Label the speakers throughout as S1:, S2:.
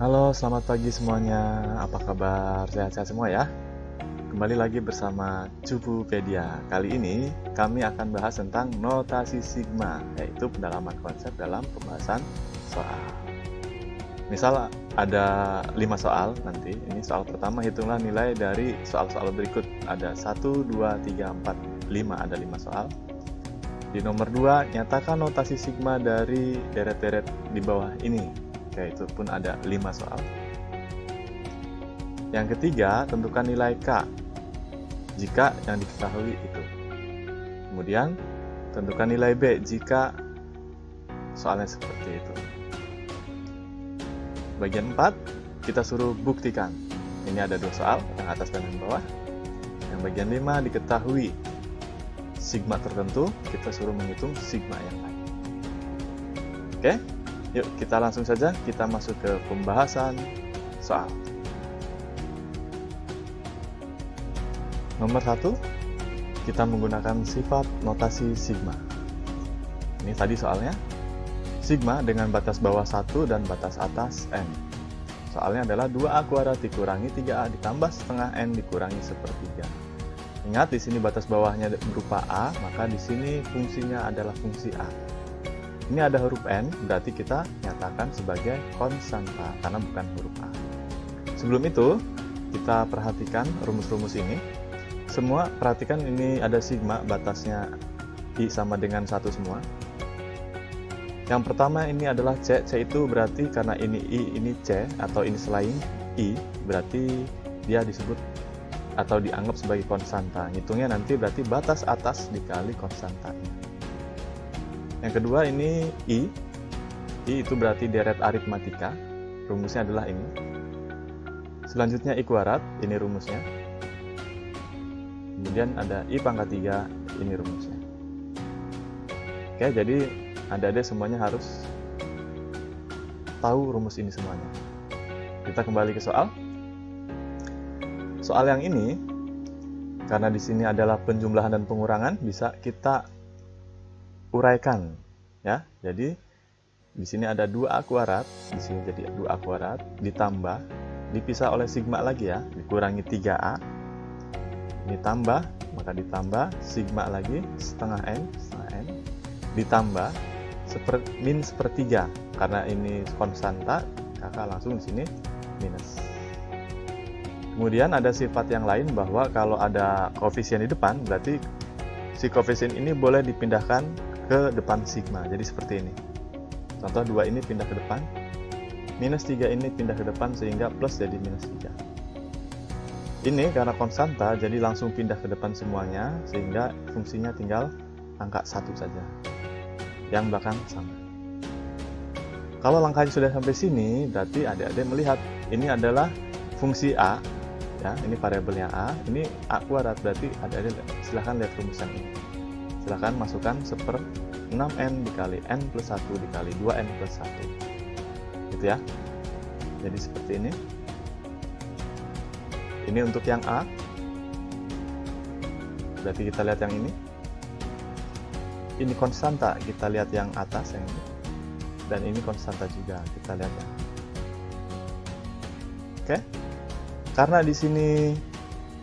S1: Halo, selamat pagi semuanya. Apa kabar? Sehat-sehat semua ya? Kembali lagi bersama Cupupedia. Kali ini kami akan bahas tentang notasi sigma, yaitu pendalaman konsep dalam pembahasan soal. Misal ada 5 soal nanti. Ini soal pertama, hitunglah nilai dari soal-soal berikut. Ada 1, 2, 3, 4, 5. Ada 5 soal. Di nomor 2, nyatakan notasi sigma dari deret-deret di bawah ini. Itu pun ada 5 soal. Yang ketiga, tentukan nilai K jika yang diketahui itu. Kemudian, tentukan nilai B jika soalnya seperti itu. Bagian 4, kita suruh buktikan. Ini ada 2 soal, yang atas dan yang bawah. Yang bagian 5, diketahui sigma tertentu, kita suruh menghitung sigma yang lain. Oke? Yuk kita langsung saja kita masuk ke pembahasan soal. Nomor 1, kita menggunakan sifat notasi sigma. Ini tadi soalnya. Sigma dengan batas bawah 1 dan batas atas N. Soalnya adalah 2A kuadrat dikurangi 3A ditambah setengah N dikurangi sepertiga. Ingat di sini batas bawahnya berupa A, maka di sini fungsinya adalah fungsi A. Ini ada huruf N, berarti kita nyatakan sebagai konstanta, karena bukan huruf A. Sebelum itu, kita perhatikan rumus-rumus ini. Semua perhatikan ini ada sigma, batasnya I sama dengan 1 semua. Yang pertama ini adalah C. C itu berarti karena ini I, ini C, atau ini selain I, berarti dia disebut atau dianggap sebagai konstanta. Hitungnya nanti berarti batas atas dikali konstanta ini. Yang kedua ini I. I itu berarti deret aritmatika. Rumusnya adalah ini. Selanjutnya I kuadrat, ini rumusnya. Kemudian ada I pangkat 3, ini rumusnya. Oke, jadi adik-adik semuanya harus tahu rumus ini semuanya. Kita kembali ke soal. Soal yang ini, karena di sini adalah penjumlahan dan pengurangan, bisa kita uraikan ya. Jadi di sini ada 2A kuadrat, di sini jadi 2A kuadrat ditambah dipisah oleh sigma lagi ya, dikurangi 3A. Ini tambah, maka ditambah sigma lagi setengah N ditambah min sepertiga. Karena ini konstanta, kakak langsung di sini minus. Kemudian ada sifat yang lain bahwa kalau ada koefisien di depan, berarti si koefisien ini boleh dipindahkan ke depan sigma, jadi seperti ini. Contoh 2 ini pindah ke depan, minus 3 ini pindah ke depan sehingga plus jadi minus 3. Ini karena konstanta jadi langsung pindah ke depan semuanya, sehingga fungsinya tinggal angka 1 saja. Yang belakang sama. Kalau langkahnya sudah sampai sini, berarti adik-adik melihat ini adalah fungsi A ya, ini variabelnya A, ini A kuadrat, berarti adik-adik silahkan lihat rumusan ini. Silahkan masukkan 6N dikali N plus 1 dikali 2N plus 1. Gitu ya. Jadi seperti ini. Ini untuk yang A. Berarti kita lihat yang ini. Ini konstanta, kita lihat yang atas yang ini. Dan ini konstanta juga, kita lihat yang ini. Oke. Karena di sini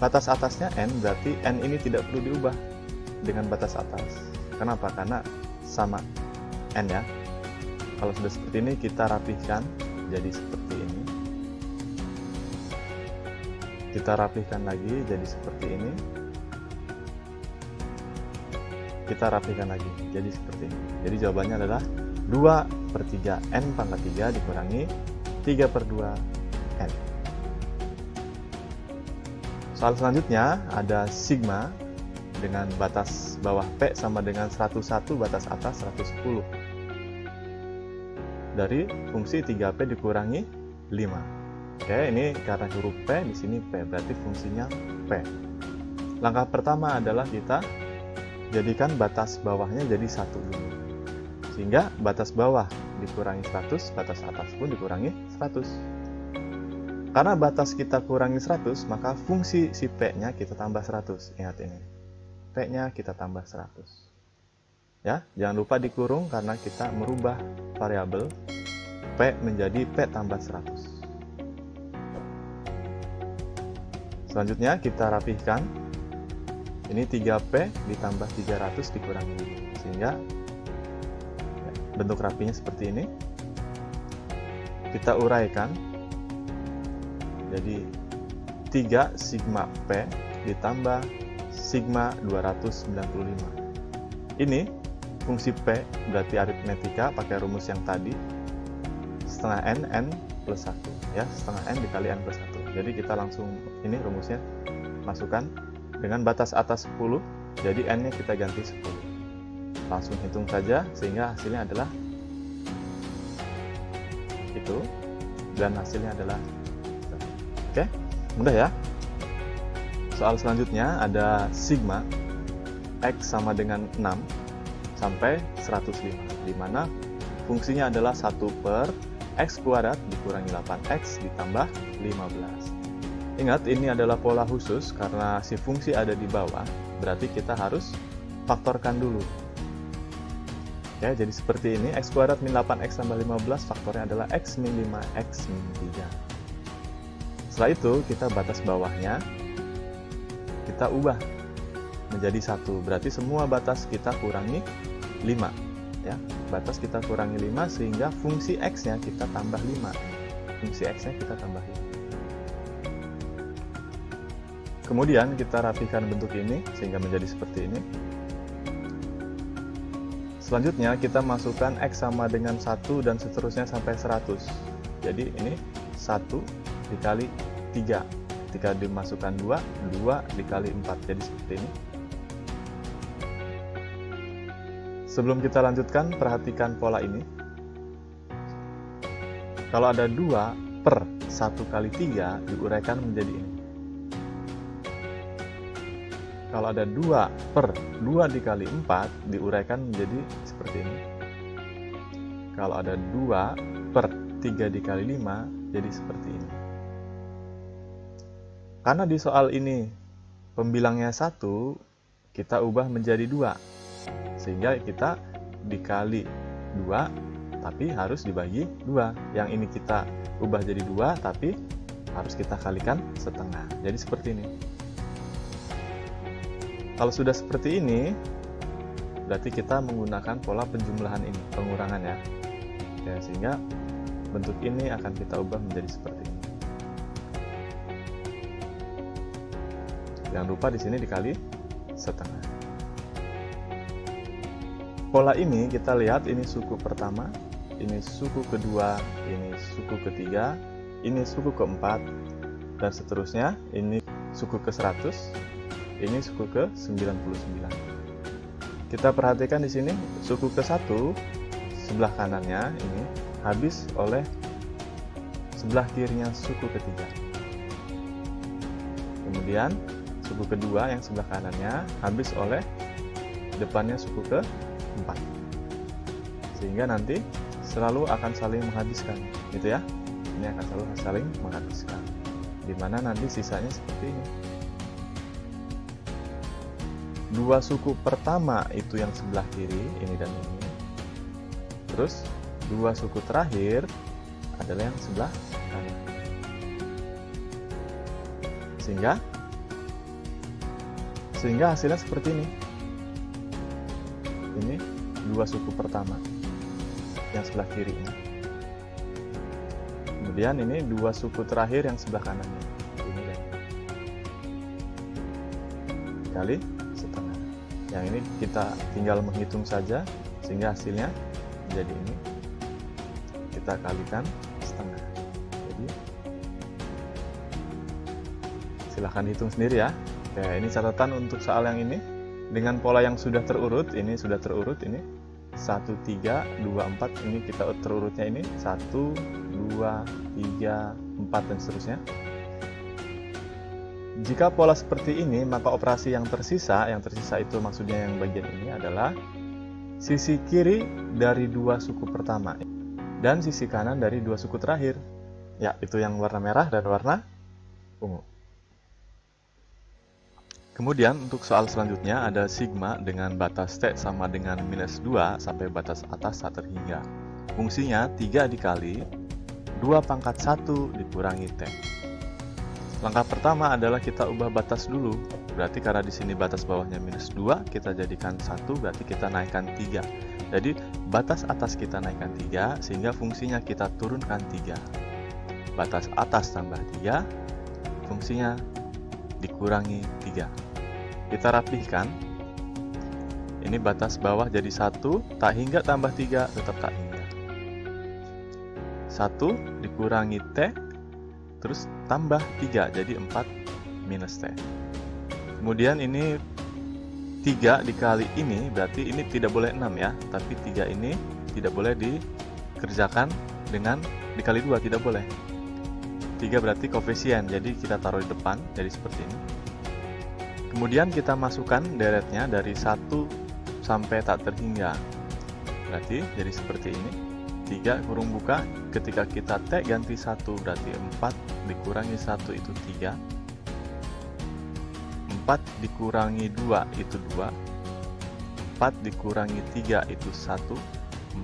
S1: batas atasnya N, berarti N ini tidak perlu diubah dengan batas atas. Kenapa? Karena sama N ya. Kalau sudah seperti ini kita rapihkan jadi seperti ini. Kita rapihkan lagi jadi seperti ini. Kita rapihkan lagi jadi seperti ini. Jadi jawabannya adalah 2/3 N pangkat 3 dikurangi 3/2 N. Soal selanjutnya ada sigma dengan batas bawah P sama dengan 101, batas atas 110. Dari fungsi 3P dikurangi 5. Oke, ini karena huruf P, di sini P, berarti fungsinya P. Langkah pertama adalah kita jadikan batas bawahnya jadi 1 dulu. Sehingga batas bawah dikurangi 100, batas atas pun dikurangi 100. Karena batas kita kurangi 100, maka fungsi si P-nya kita tambah 100. Ingat ini. P-nya kita tambah 100. Ya, jangan lupa dikurung karena kita merubah variabel P menjadi P tambah 100. Selanjutnya kita rapihkan. Ini 3P ditambah 300 dikurangi 5. Sehingga bentuk rapinya seperti ini. Kita uraikan. Jadi 3 sigma P ditambah sigma 295. Ini fungsi P berarti aritmetika pakai rumus yang tadi. Setengah N plus 1. Ya, setengah N dikali N plus 1. Jadi kita langsung, ini rumusnya masukkan dengan batas atas 10. Jadi N-nya kita ganti 10. Langsung hitung saja sehingga hasilnya adalah itu. Dan hasilnya adalah itu. Oke, mudah ya. Soal selanjutnya ada sigma X sama dengan 6 sampai 105, di mana fungsinya adalah 1 per X kuadrat dikurangi 8X ditambah 15. Ingat, ini adalah pola khusus karena si fungsi ada di bawah, berarti kita harus faktorkan dulu. Oke, jadi seperti ini, X kuadrat min 8X tambah 15, faktornya adalah X min 5, X min 3. Setelah itu, kita batas bawahnya, kita ubah menjadi 1, berarti semua batas kita kurangi 5. Ya, batas kita kurangi 5 sehingga fungsi X-nya kita tambah 5. Fungsi X-nya kita tambah 5. Kemudian kita rapihkan bentuk ini sehingga menjadi seperti ini. Selanjutnya kita masukkan X sama dengan 1 dan seterusnya sampai 100. Jadi ini 1 dikali 3. Ketika dimasukkan 2 dikali 4. Jadi seperti ini. Sebelum kita lanjutkan, perhatikan pola ini. Kalau ada 2 per 1 kali 3 diuraikan menjadi ini. Kalau ada 2 per 2 dikali 4 diuraikan menjadi seperti ini. Kalau ada 2 per 3 dikali 5 jadi seperti ini. Karena di soal ini pembilangnya 1, kita ubah menjadi 2. Sehingga kita dikali 2 tapi harus dibagi 2. Yang ini kita ubah jadi 2 tapi harus kita kalikan setengah. Jadi seperti ini. Kalau sudah seperti ini, berarti kita menggunakan pola penjumlahan ini, pengurangan ya. Ya, sehingga bentuk ini akan kita ubah menjadi seperti ini. Jangan lupa di sini dikali setengah. Pola ini kita lihat, ini suku pertama, ini suku kedua, ini suku ketiga, ini suku keempat, dan seterusnya. Ini suku ke-100, ini suku ke-99. Kita perhatikan di sini, suku ke-1 sebelah kanannya ini habis oleh sebelah kirinya suku ketiga. Kemudian suku kedua yang sebelah kanannya habis oleh depannya suku ke-4. Sehingga nanti selalu akan saling menghabiskan, gitu ya. Ini akan selalu saling menghabiskan. Dimana nanti sisanya seperti ini. Dua suku pertama itu yang sebelah kiri, ini dan ini. Terus dua suku terakhir adalah yang sebelah kanan. Sehingga hasilnya seperti ini. Ini dua suku pertama yang sebelah kiri ini. Kemudian ini dua suku terakhir yang sebelah kanan ini. Ini dan ini. Kali setengah. Yang ini kita tinggal menghitung saja sehingga hasilnya menjadi ini. Kita kalikan setengah. Jadi silahkan hitung sendiri ya. Oke, ini catatan untuk soal yang ini. Dengan pola yang sudah terurut, ini sudah terurut ini 1, 3, 2, 4, ini kita terurutnya ini 1, 2, 3, 4 dan seterusnya. Jika pola seperti ini, maka operasi yang tersisa itu maksudnya yang bagian ini adalah sisi kiri dari dua suku pertama dan sisi kanan dari dua suku terakhir. Ya, itu yang warna merah dan warna ungu. Kemudian untuk soal selanjutnya ada sigma dengan batas T sama dengan minus 2 sampai batas atas tak terhingga. Fungsinya 3 dikali 2 pangkat 1 dikurangi T. Langkah pertama adalah kita ubah batas dulu. Berarti karena di sini batas bawahnya -2, kita jadikan 1, berarti kita naikkan 3. Jadi batas atas kita naikkan 3, sehingga fungsinya kita turunkan 3. Batas atas tambah 3, fungsinya dikurangi 3. Kita rapihkan. Ini batas bawah jadi 1, tak hingga tambah 3, tetap tak hingga. 1 dikurangi T, terus tambah 3, jadi 4 minus T. Kemudian ini 3 dikali ini, berarti ini tidak boleh 6 ya, tapi 3 ini tidak boleh dikerjakan dengan dikali 2, tidak boleh. 3 berarti koefisien, jadi kita taruh di depan, jadi seperti ini. Kemudian kita masukkan deretnya dari 1 sampai tak terhingga. Berarti jadi seperti ini. 3 kurung buka, ketika kita T ganti 1, berarti 4 dikurangi 1 itu 3. 4 dikurangi 2 itu 2. 4 dikurangi 3 itu 1.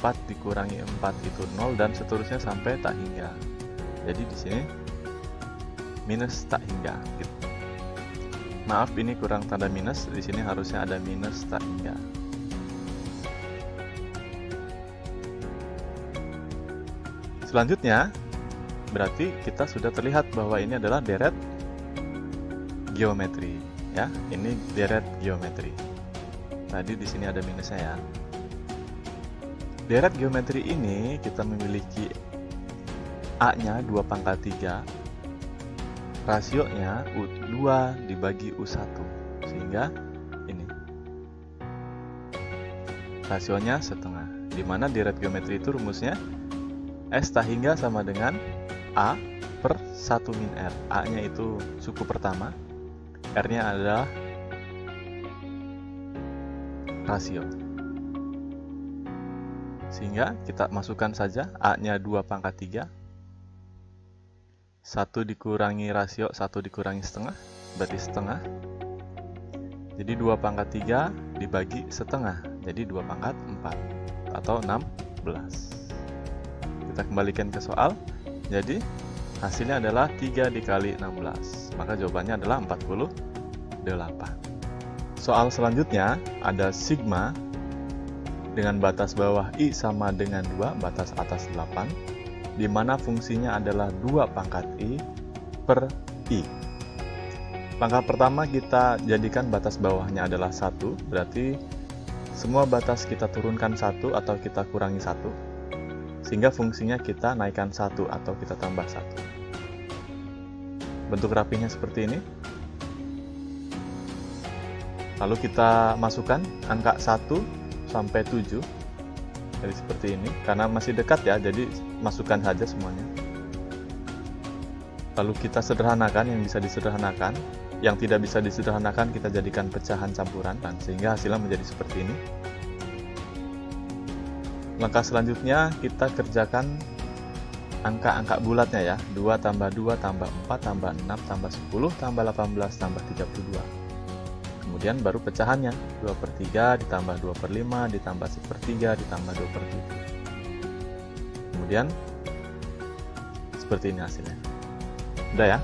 S1: 4 dikurangi 4 itu 0, dan seterusnya sampai tak hingga. Jadi di sini minus tak hingga. Gitu. Maaf, ini kurang tanda minus. Di sini harusnya ada minus tak hingga. Selanjutnya, berarti kita sudah terlihat bahwa ini adalah deret geometri, ya. Ini deret geometri. Tadi di sini ada minusnya ya. Deret geometri ini kita memiliki A-nya 2 pangkat 3, rasionya U2 dibagi U1, sehingga ini rasionya setengah. Dimana deret geometri itu rumusnya S tak hingga sama dengan A per 1 min R. A-nya itu suku pertama, R-nya adalah rasio. Sehingga kita masukkan saja A-nya 2 pangkat 3, 1 dikurangi rasio, 1 dikurangi setengah, berarti setengah. Jadi 2 pangkat 3 dibagi setengah, jadi 2 pangkat 4, atau 16. Kita kembalikan ke soal. Jadi hasilnya adalah 3 dikali 16. Maka jawabannya adalah 48. Soal selanjutnya ada sigma dengan batas bawah I sama dengan 2, batas atas 8, di mana fungsinya adalah 2 pangkat I per I. Langkah pertama kita jadikan batas bawahnya adalah 1, berarti semua batas kita turunkan 1 atau kita kurangi 1. Sehingga fungsinya kita naikkan 1 atau kita tambah 1. Bentuk rapihnya seperti ini. Lalu kita masukkan angka 1 sampai 7. Jadi seperti ini. Karena masih dekat ya, jadi masukkan saja semuanya. Lalu kita sederhanakan yang bisa disederhanakan. Yang tidak bisa disederhanakan kita jadikan pecahan campuran, sehingga hasilnya menjadi seperti ini. Langkah selanjutnya kita kerjakan angka-angka bulatnya ya. 2 tambah 2 tambah 4 tambah 6 tambah 10 tambah 18 tambah 32. Kemudian baru pecahannya. 2 per 3 ditambah 2 per 5 ditambah 1/3 ditambah 2 per 7. Kemudian seperti ini hasilnya. Udah ya.